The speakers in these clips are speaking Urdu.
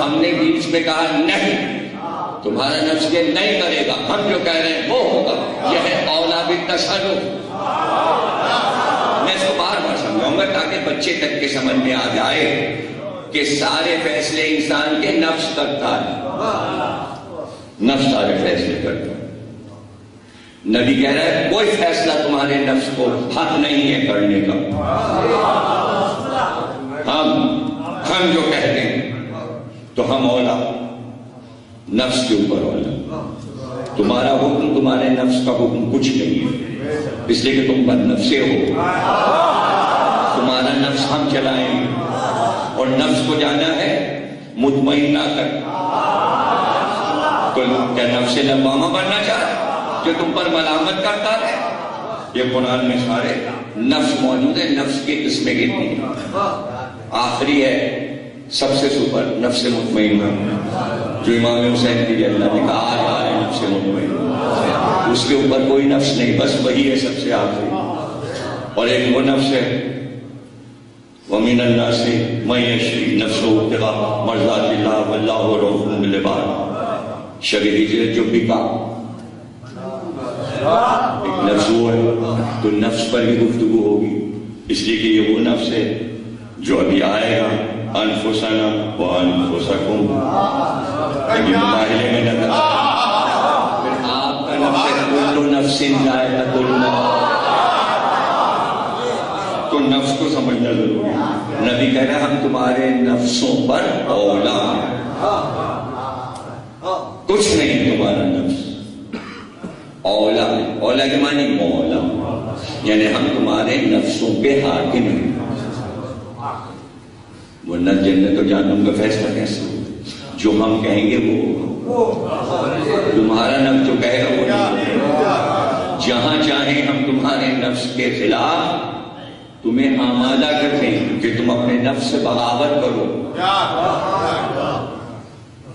ہم نے بیچ میں کہا نہیں، تمہارا نفس یہ نہیں کرے گا، ہم جو کہہ رہے ہیں وہ ہوگا، یہ ہے اولا بالتصرف۔ میں اس کو بار بار سمجھاؤں گا تاکہ بچے تک کے سمجھ میں آ جائے کہ سارے فیصلے انسان کے نفس کرتا ہے، نفس سارے فیصلے کرتا ہے۔ نبی کہہ رہا ہے کوئی فیصلہ تمہارے نفس کو حق نہیں ہے کرنے کا، ہم جو کہتے ہیں تو ہم اولا، نفس کے اوپر اولا۔ تمہارا حکم تمہارے نفس کا حکم کچھ نہیں ہے، اس لیے کہ تم بد نفسے ہو، تمہارا نفس ہم چلائیں گے، اور نفس کو جانا ہے مطمئنہ تک۔ تو کیا نفس لوامہ بننا چاہتا جو تم پر ملامت کرتا ہے؟ یہ قرآن میں سارے نفس موجود ہے، نفس کی قسمیں کتنی ہیں۔ آخری ہے سب سے سپر نفس مطمئنہ، جو امام حسین کی اللہ نے کہا آج نفس مطمئنہ، اس کے اوپر کوئی نفس نہیں، بس وہی ہے سب سے آخری۔ اور ایک وہ نفس ہے وَمِنَ النَّاسِ مَن يَشْرِي نَفْسَهُ ابْتِغَاءَ مَرْضَاتِ اللَّهِ وَاللَّهُ رَءُوفٌ بِالْعِبَادِ۔ شب ہجرت جو بکا ایک نفس وہ ہے، تو نفس پر بھی گفتگو ہوگی، اس لیے کہ یہ وہ نفس ہے جو ابھی آئے گا انفسنا وانفسکم، ابھی مباہلے میں نظر پھر آپ کا نفس ہے کل نفس ذائقۃ الموت، تو نفس کو سمجھنا ضروری ہے۔ نبی کہہ رہا ہم تمہارے نفسوں پر اولا ہیں، کچھ نہیں تمہارا نفس اولا ہے۔ اولا کے معنی مولا، یعنی ہم تمہارے نفسوں پہ حاکم ہیں، ورنہ جنت و جہنم کا فیصلہ کیسے ہوگا؟ جو ہم کہیں گے وہ تمہارا نفس جو کہے گا وہ نہیں۔ جہاں چاہیں ہم تمہارے نفس کے خلاف تمہیں آمادہ کر دیں کہ تم اپنے نفس سے بغاوت کرو،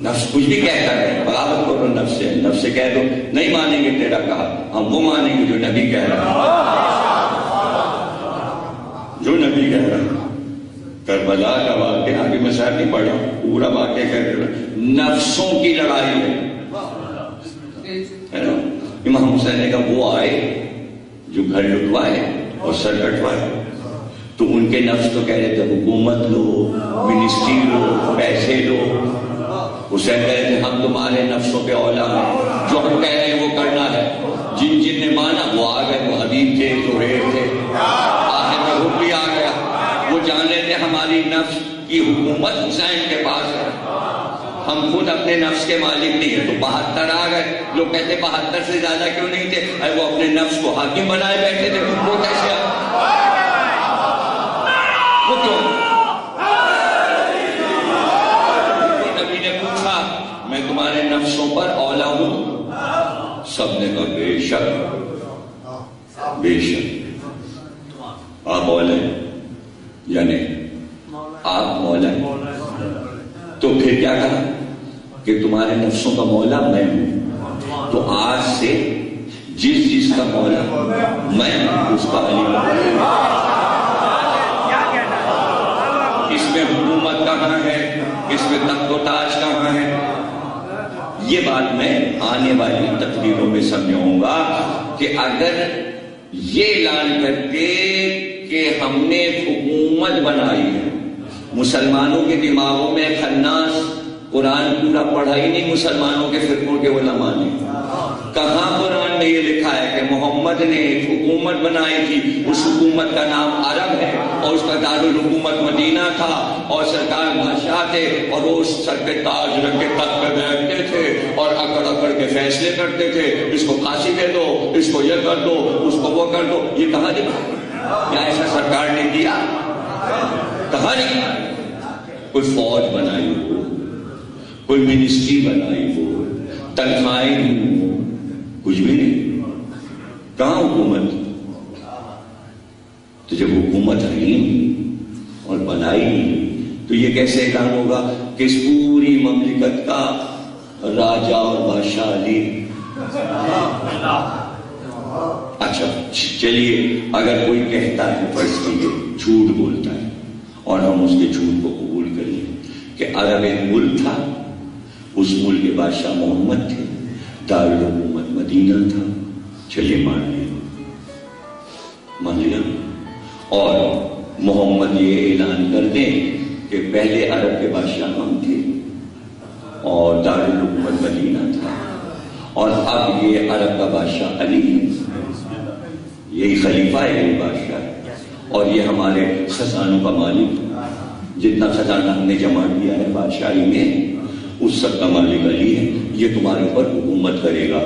نفس کچھ بھی کہتا ہے بغاوت کرو نفس سے، نفس سے کہہ دو نہیں مانیں گے تیرا کہا، ہم وہ مانیں گے جو نبی کہہ رہا ہے، جو نبی کہہ رہا ہے۔ کربلا کا واقعہ ابھی میں صاحب نہیں پڑھا، پورا واقعہ کہہ رہا نفسوں کی لڑائی ہے نا۔ امام حسین نے کہا وہ آئے جو گھر لٹوائے اور سر کٹوائے، تو ان کے نفس تو کہہ رہے تھے حکومت لو، منسٹری لو، پیسے لو۔ حسین کہہ رہے تھے ہم تمہارے نفسوں پہ اولا ہیں، جو ہم کہہ رہے ہیں وہ کرنا ہے۔ جن جن نے مانا وہ آ گئے، وہ حبیب تھے، زہیر تھے، آخر میں حکم بھی آ گیا۔ وہ جان رہے تھے ہماری نفس کی حکومت حسین کے پاس ہے، ہم خود اپنے نفس کے مالک نہیں ہیں، تو 72 آ گئے۔ لوگ کہتے 72 سے زیادہ کیوں نہیں تھے؟ ارے وہ اپنے نفس کو حاکم بنائے بیٹھے تھے، وہ کیسے آئے؟ وہ کیوں؟ نبی نے پوچھا میں تمہارے نفسوں پر اولا ہوں؟ سب نے کہا بے شک بے شک آپ اولا ہیں، یعنی آپ مولا ہیں۔ تو پھر کیا کہا کہ تمہارے نفسوں کا مولا میں ہوں، تو آج سے جس کا مولا میں اس کا علی ہوں۔ اس میں حکومت کہاں ہے، اس میں تخت و تاج کہاں ہے؟ یہ بات میں آنے والی تقریروں میں سمجھاؤں گا کہ اگر یہ اعلان کرتے کہ ہم نے حکومت بنائی ہے، مسلمانوں کے دماغوں میں خناس قرآن پورا پڑھا ہی نہیں مسلمانوں کے فرقوں کے علماء نے، کہاں قرآن میں یہ لکھا ہے کہ محمد نے ایک حکومت بنائی تھی، اس حکومت کا نام عرب ہے اور اس کا دارالحکومت مدینہ تھا، اور سرکار بادشاہ تھے اور وہ اس سر کے تاج رکھ کے تخت پہ بیٹھتے تھے اور اکڑ اکڑ کے فیصلے کرتے تھے، اس کو پھانسی دے دو، اس کو یہ کر دو، اس کو وہ کر دو۔ یہ کہاں لکھا؟ کیا ایسا سرکار نے کیا؟ کہاں لکھا؟ کوئی فوج بنائی ہو، کوئی منسٹری بنائی ہو، تنخواہیں ہو، کچھ بھی نہیں۔ کہاں حکومت؟ تو جب حکومت ہے اور بنائی نہیں تو یہ کیسے اعلان ہوگا کہ اس پوری مملکت کا راجا اور بادشاہ علی؟ اچھا چلیے، اگر کوئی کہتا ہے فرض کیجیے جھوٹ بولتا ہے اور ہم اس کے جھوٹ کو قبول کر لیں کہ عرب ایک ملک تھا، اس ملک کے بادشاہ محمد تھے، دارالحکومت مدینہ تھا. چلیے مان لیا. اور محمد یہ اعلان کر دیں کہ پہلے عرب کے بادشاہ ہم تھے اور دارالحکومت مدینہ تھا، اور اب یہ عرب کا بادشاہ علی ہے، یہی خلیفہ ہے، یہی بادشاہ ہے، اور یہ ہمارے خزانوں کا مالک ہے. جتنا خزانہ ہم نے جمع کیا ہے بادشاہی میں اس سب کا مالک علی ہے، یہ تمہارے اوپر حکومت کرے گا.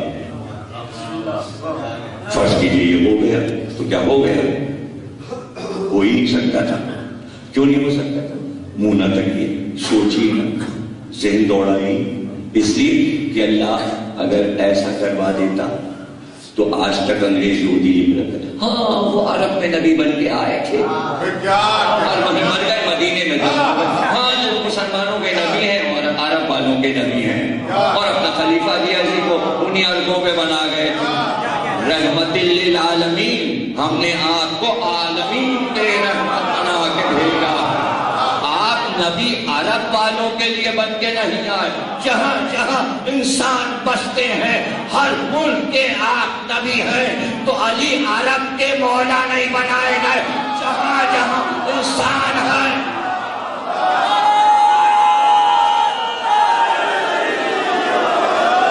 فرض کیجیے یہ ہو گیا تو کیا ہو گیا؟ ہو ہی نہیں سکتا تھا. کیوں نہیں ہو سکتا تھا؟ منہ نہ تکیے، سوچیے نہ، ذہن دوڑائیے، اس لیے کہ اللہ اگر ایسا کروا دیتا تو آج تک انگریز یہودی لکھ رکھا تھا. ہاں وہ عرب میں نبی بن کے آئے تھے اور وہیں مر گئے مدینے میں. ہاں جو مسلمانوں کے نبی ہیں اور عرب والوں کے نبی ہیں، اور اپنا خلیفہ دیا اسی کو انہی عربوں پہ بنا گئے. رحمت للعالمین، ہم نے آپ کو عالمین کے رحمت بنا کے بھیجا. آپ نبی عرب والوں کے لیے بن کے نہیں آئے. جہاں جہاں انسان بستے ہیں ہر ملک کے آپ نبی ہیں، تو علی عرب کے مولا نہیں بنائے گئے،